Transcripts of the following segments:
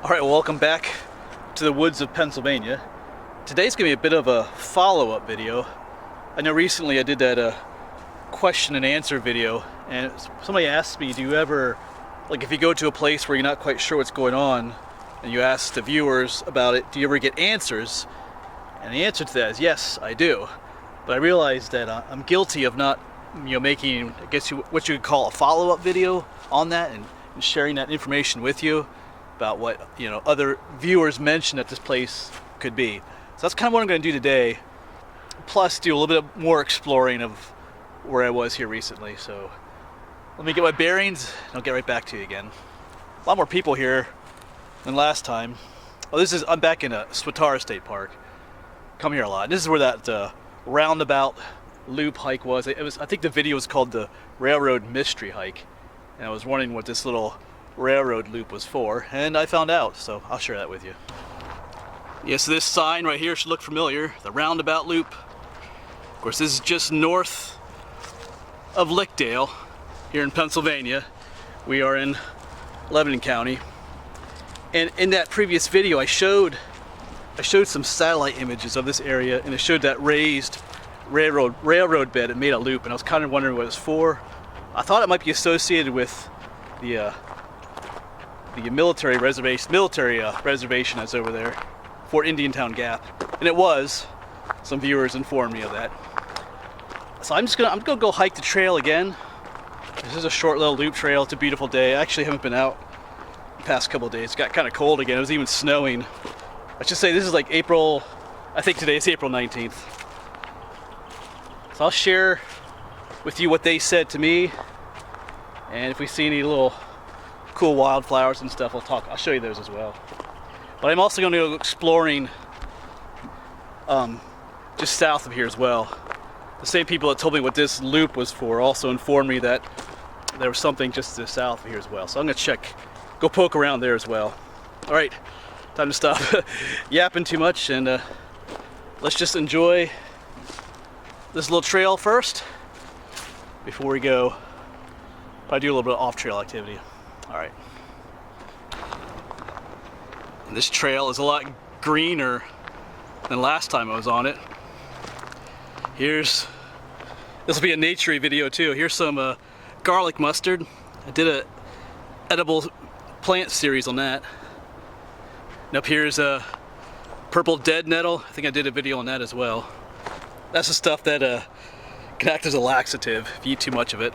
Alright, well, welcome back to the woods of Pennsylvania. Today's going to be a bit of a follow-up video. I know recently I did that question and answer video, and somebody asked me, do you ever, like if you go to a place where you're not quite sure what's going on, and you ask the viewers about it, do you ever get answers? And the answer to that is yes, I do. But I realized that I'm guilty of not, making, I guess what you would call a follow-up video on that and sharing that information with you about what other viewers mentioned that this place could be. So that's kind of what I'm going to do today, plus do a little bit more exploring of where I was here recently. So let me get my bearings and I'll get right back to you again. A lot more people here than last time. Oh, I'm back in a Swatara State Park. Come here a lot. This is where that Roundabout Loop hike was. I think the video was called the Railroad Mystery Hike, and I was wondering what this little railroad loop was for, and I found out, so I'll share that with you. Yes, this sign right here should look familiar, the Roundabout Loop. Of course, this is just north of Lickdale here in Pennsylvania. We are in Lebanon County, and in that previous video I showed some satellite images of this area, and it showed that raised railroad bed that made a loop, and I was kind of wondering what it was for. I thought it might be associated with the military reservation that's over there, Fort Indiantown Gap, and it was. Some viewers informed me of that. So I'm gonna go hike the trail again. This is a short little loop trail. It's a beautiful day. I actually haven't been out the past couple of days. It got kind of cold again. It was even snowing. I should say this is like April. I think today is April 19th. So I'll share with you what they said to me, and if we see any little cool wildflowers and stuff, I'll show you those as well. But I'm also going to go exploring just south of here as well. The same people that told me what this loop was for also informed me that there was something just to the south of here as well. So I'm going to go poke around there as well. All right, time to stop yapping too much, and let's just enjoy this little trail first before we go. Probably do a little bit of off-trail activity. All right. And this trail is a lot greener than last time I was on it. This will be a nature-y video too. Here's some garlic mustard. I did a edible plant series on that. And up here's a purple dead nettle. I think I did a video on that as well. That's the stuff that can act as a laxative if you eat too much of it.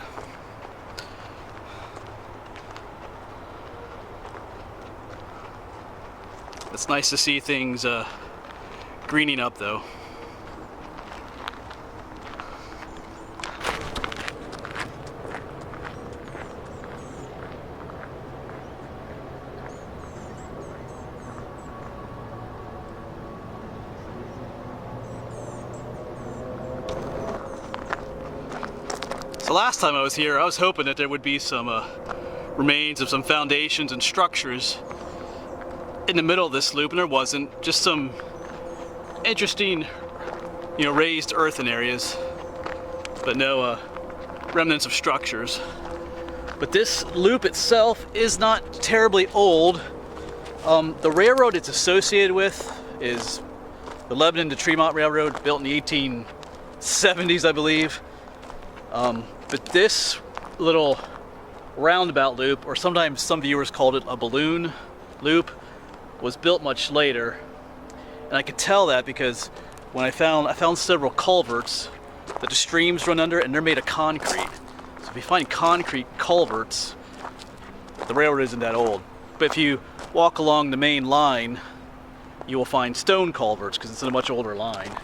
It's nice to see things greening up though. So last time I was here, I was hoping that there would be some remains of some foundations and structures in the middle of this loop, and there wasn't. Just some interesting, raised earthen areas, but no remnants of structures. But this loop itself is not terribly old. The railroad it's associated with is the Lebanon to Tremont Railroad, built in the 1870s, I believe. But this little roundabout loop, or sometimes some viewers called it a balloon loop, was built much later, and I could tell that because when I found several culverts that the streams run under, and they're made of concrete. So if you find concrete culverts, the railroad isn't that old. But if you walk along the main line, you will find stone culverts because it's in a much older line.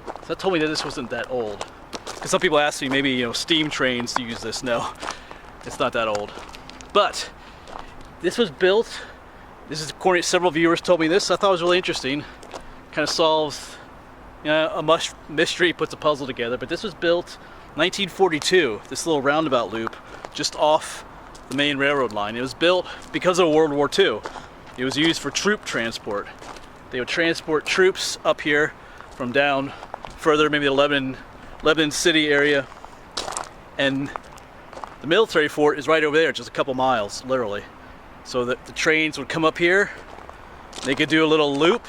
So that told me that this wasn't that old. Because some people ask me, maybe steam trains use this. No, it's not that old. But this was built. This is according to several viewers told me this. I thought it was really interesting. Kind of solves a mystery, puts a puzzle together. But this was built 1942, this little roundabout loop just off the main railroad line. It was built because of World War II. It was used for troop transport. They would transport troops up here from down further, maybe the Lebanon City area. And the military fort is right over there, just a couple miles, literally. So the trains would come up here, They could do a little loop,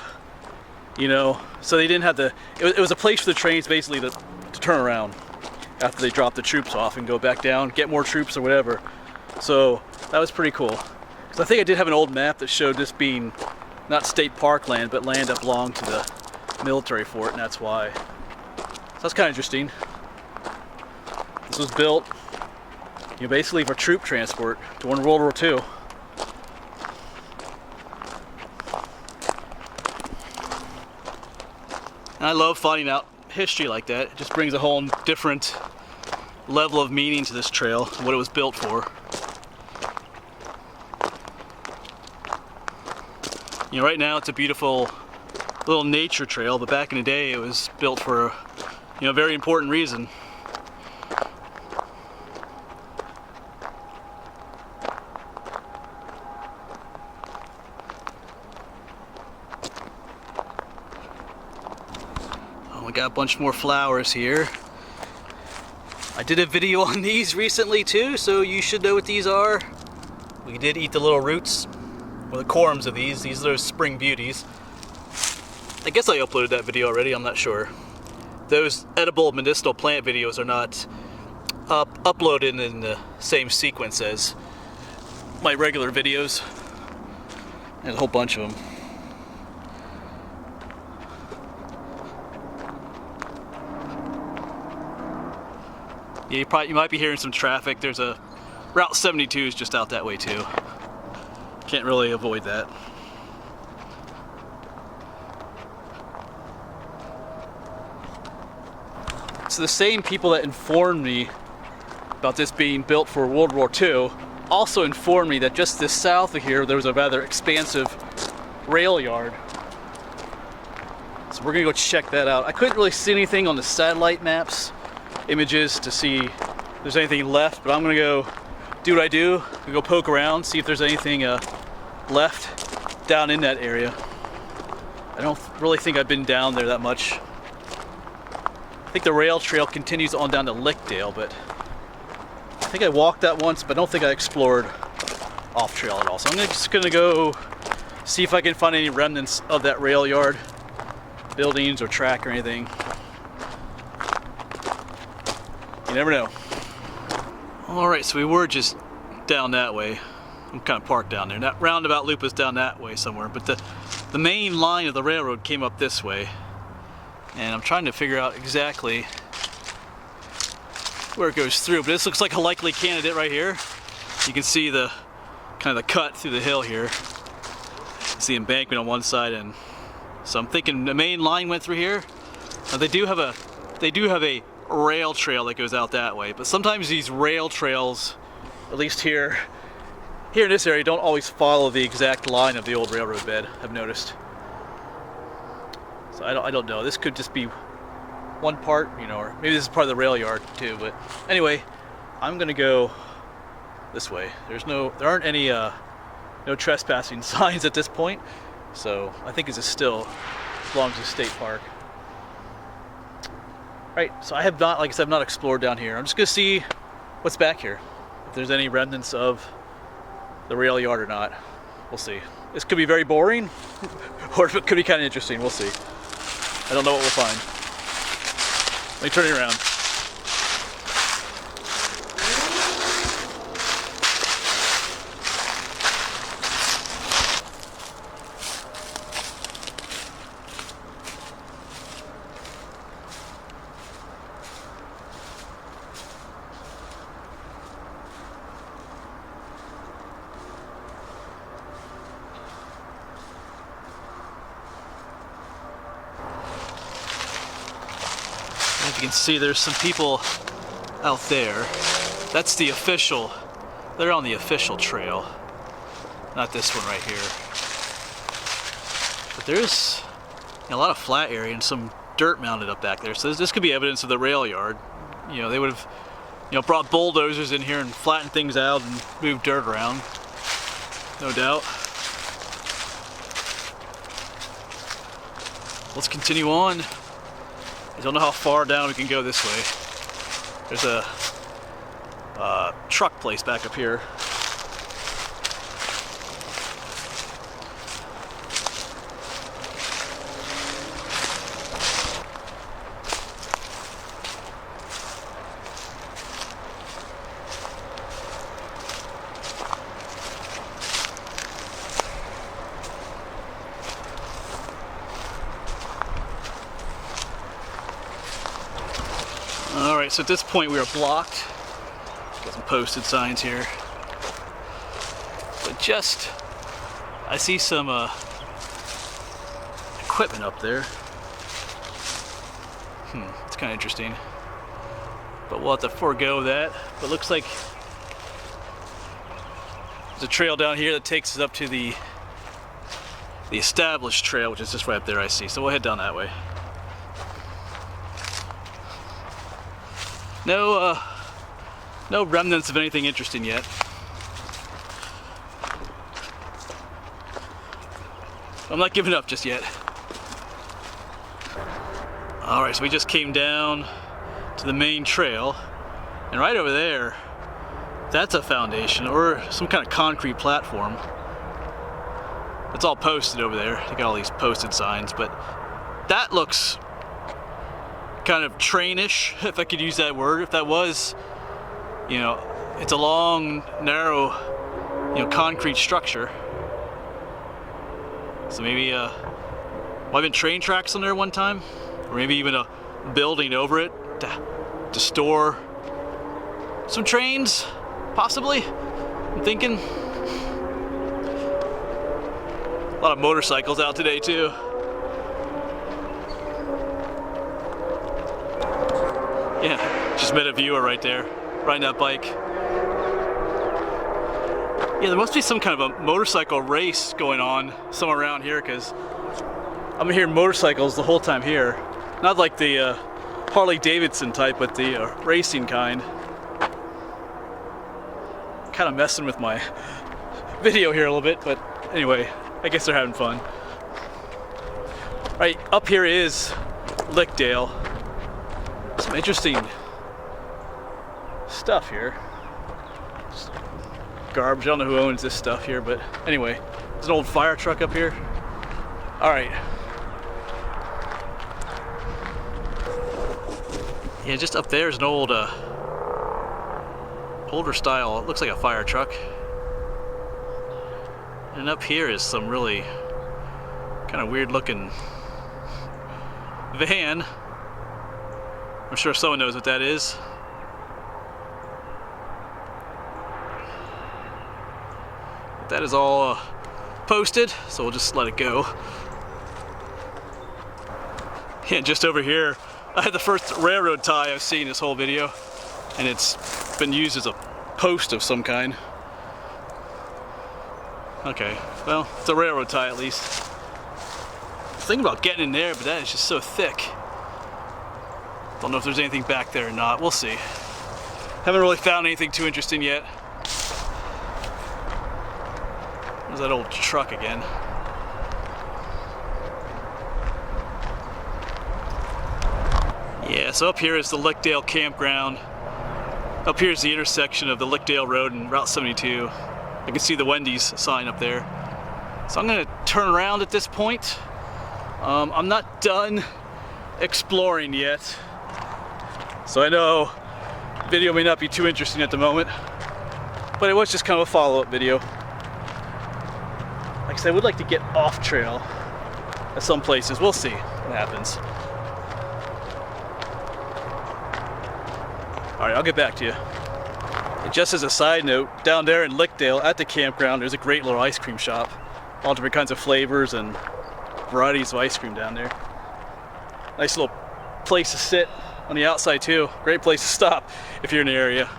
you know, so they didn't have to, it was a place for the trains basically to turn around after they dropped the troops off and go back down, get more troops or whatever. So that was pretty cool. So I think I did have an old map that showed this being not state park land, but land that belonged to the military fort, and that's why. So that's kind of interesting. This was built, you know, basically for troop transport during World War II. And I love finding out history like that. It just brings a whole different level of meaning to this trail and what it was built for. You know, right now it's a beautiful little nature trail, but back in the day it was built for, you know, a very important reason. Oh, we got a bunch more flowers here. I did a video on these recently too, so you should know what these are. We did eat the little roots, or the corms of these. These are those spring beauties. I guess I uploaded that video already, I'm not sure. Those edible medicinal plant videos are not uploaded in the same sequence as my regular videos. There's a whole bunch of them. Yeah, you might be hearing some traffic. There's a Route 72 is just out that way too. Can't really avoid that. So the same people that informed me about this being built for World War II also informed me that just this south of here there was a rather expansive rail yard. So we're gonna go check that out. I couldn't really see anything on the satellite maps, images to see if there's anything left, but I'm gonna go do what I do. Go poke around, see if there's anything left down in that area. I don't really think I've been down there that much. I think the rail trail continues on down to Lickdale, but I think I walked that once, but I don't think I explored off trail at all. So I'm just gonna go see if I can find any remnants of that rail yard, buildings or track or anything. You never know. All right, so we were just down that way. I'm kind of parked down there. That Roundabout Loop is down that way somewhere, but the main line of the railroad came up this way. And I'm trying to figure out exactly where it goes through, but this looks like a likely candidate right here. You can see the kind of the cut through the hill here. It's the embankment on one side, and so I'm thinking the main line went through here. Now they do have a rail trail that goes out that way, but sometimes these rail trails, at least here in this area, don't always follow the exact line of the old railroad bed, I've noticed. So I don't know. This could just be one part, you know, or maybe this is part of the rail yard too. But anyway, I'm gonna go this way. There aren't any no trespassing signs at this point, so I think this is still belongs to state park. Right. So I have not, like I said, I've not explored down here. I'm just gonna see what's back here. If there's any remnants of the rail yard or not. We'll see. This could be very boring, or it could be kind of interesting. We'll see. I don't know what we'll find. Let me turn it around. If you can see, there's some people out there. That's the official, they're on the official trail, not this one right here. But there's a lot of flat area and some dirt mounted up back there. So this could be evidence of the rail yard. You know, they would have, you know, brought bulldozers in here and flattened things out and moved dirt around, no doubt. Let's continue on. I don't know how far down we can go this way. There's a truck place back up here. so at this point we are blocked. Got some posted signs here. But just, I see some equipment up there. It's kind of interesting. But we'll have to forego that. But it looks like there's a trail down here that takes us up to the established trail, which is just right up there I see. So we'll head down that way. No remnants of anything interesting yet. I'm not giving up just yet. Alright, so we just came down to the main trail, and right over there, that's a foundation or some kind of concrete platform. It's all posted over there. They got all these posted signs, but that looks kind of trainish, if I could use that word. If that was, you know, it's a long, narrow, you know, concrete structure. So maybe might have been train tracks on there one time, or maybe even a building over it to store some trains, possibly. I'm thinking. A lot of motorcycles out today too. Yeah, just met a viewer right there, riding that bike. Yeah, there must be some kind of a motorcycle race going on somewhere around here, because I'm hearing motorcycles the whole time here. Not like the Harley Davidson type, but the racing kind. Kind of messing with my video here a little bit, but anyway, I guess they're having fun. Right, up here is Lickdale. Some interesting stuff here. Just garbage. I don't know who owns this stuff here, but anyway, there's an old fire truck up here. Alright. Yeah, just up there is an old, older style, it looks like a fire truck. And up here is some really kind of weird looking van. I'm sure someone knows what that is. But that is all posted, so we'll just let it go. Yeah, just over here, I had the first railroad tie I've seen this whole video, and it's been used as a post of some kind. Okay, well, it's a railroad tie at least. I was thinking about getting in there, but that is just so thick. Don't know if there's anything back there or not. We'll see. Haven't really found anything too interesting yet. There's that old truck again. Yeah, so up here is the Lickdale Campground. Up here is the intersection of the Lickdale Road and Route 72. I can see the Wendy's sign up there. So I'm gonna turn around at this point. I'm not done exploring yet. So I know the video may not be too interesting at the moment, but it was just kind of a follow-up video. Like I said, I would like to get off trail at some places. We'll see what happens. All right, I'll get back to you. And just as a side note, down there in Lickdale at the campground, there's a great little ice cream shop. All different kinds of flavors and varieties of ice cream down there. Nice little place to sit on the outside too. Great place to stop if you're in the area.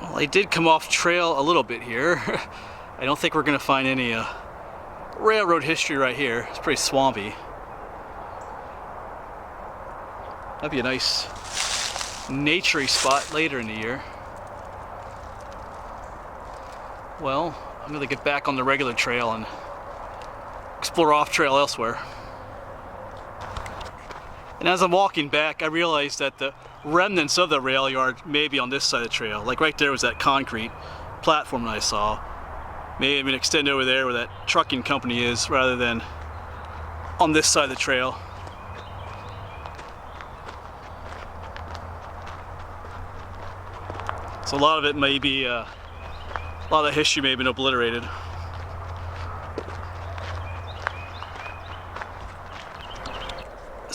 Well, I did come off trail a little bit here. I don't think we're gonna find any railroad history right here. It's pretty swampy. That'd be a nice naturey spot later in the year. Well, I'm gonna get back on the regular trail and explore off trail elsewhere. And as I'm walking back, I realized that the remnants of the rail yard may be on this side of the trail. Like right there was that concrete platform that I saw. Maybe I'm gonna extend over there where that trucking company is rather than on this side of the trail. So a lot of it may be, a lot of the history may have been obliterated.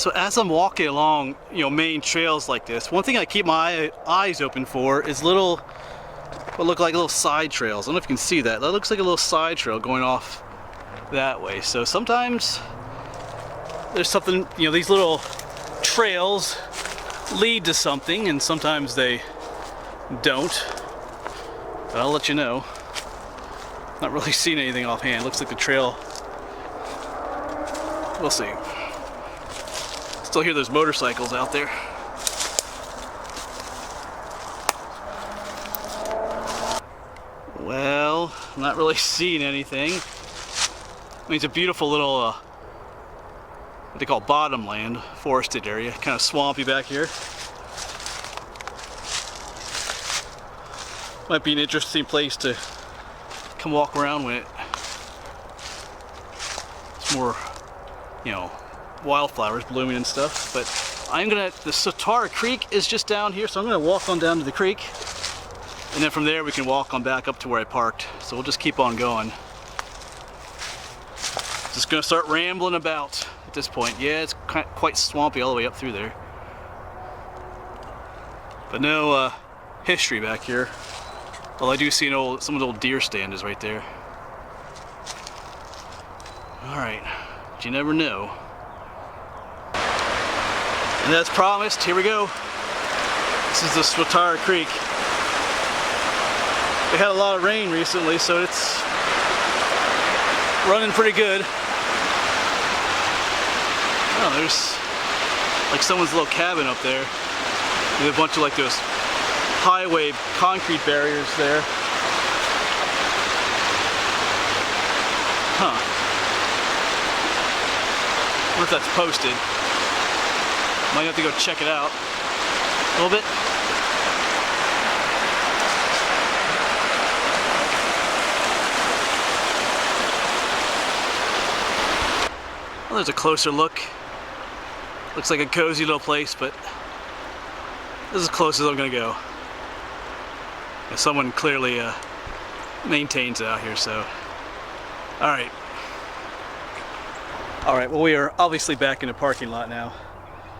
So as I'm walking along, main trails like this, one thing I keep my eyes open for is little, what look like little side trails. I don't know if you can see that. That looks like a little side trail going off that way. So sometimes there's something, these little trails lead to something, and sometimes they don't. But I'll let you know. Not really seeing anything offhand. Looks like the trail. We'll see. Still hear those motorcycles out there. Well, I'm not really seeing anything. I mean, it's a beautiful little, what they call bottomland, forested area. Kind of swampy back here. Might be an interesting place to come walk around when it's more, wildflowers blooming and stuff. But the Swatara Creek is just down here, so I'm gonna walk on down to the creek, and then from there we can walk on back up to where I parked. So we'll just keep on going. Just gonna start rambling about at this point. Yeah, it's quite swampy all the way up through there, but no history back here. Well, I do see some of the old deer stand is right there. All right, but you never know. And as promised, here we go. This is the Slither Creek. We had a lot of rain recently, so it's running pretty good. Oh, there's like someone's little cabin up there with a bunch of like those highway concrete barriers there. Huh. I wonder if that's posted. Might have to go check it out a little bit. Well, there's a closer look. Looks like a cozy little place, but this is as close as I'm gonna go. And someone clearly maintains it out here, so. Alright. Alright, well, we are obviously back in the parking lot now.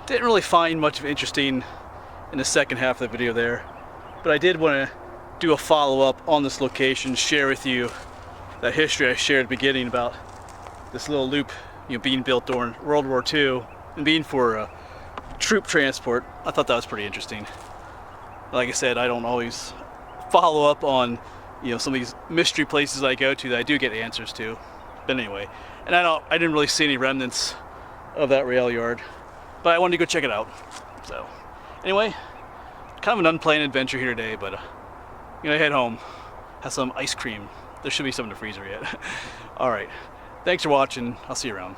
Didn't really find much of interesting in the second half of the video there, but I did want to do a follow-up on this location, share with you that history I shared at the beginning about this little loop, being built during World War II and being for troop transport. I thought that was pretty interesting. Like I said, I don't always follow up on some of these mystery places I go to that I do get answers to. But anyway, and I didn't really see any remnants of that rail yard, but I wanted to go check it out. So anyway, kind of an unplanned adventure here today, but head home, have some ice cream. There should be some in the freezer yet. All right, thanks for watching. I'll see you around.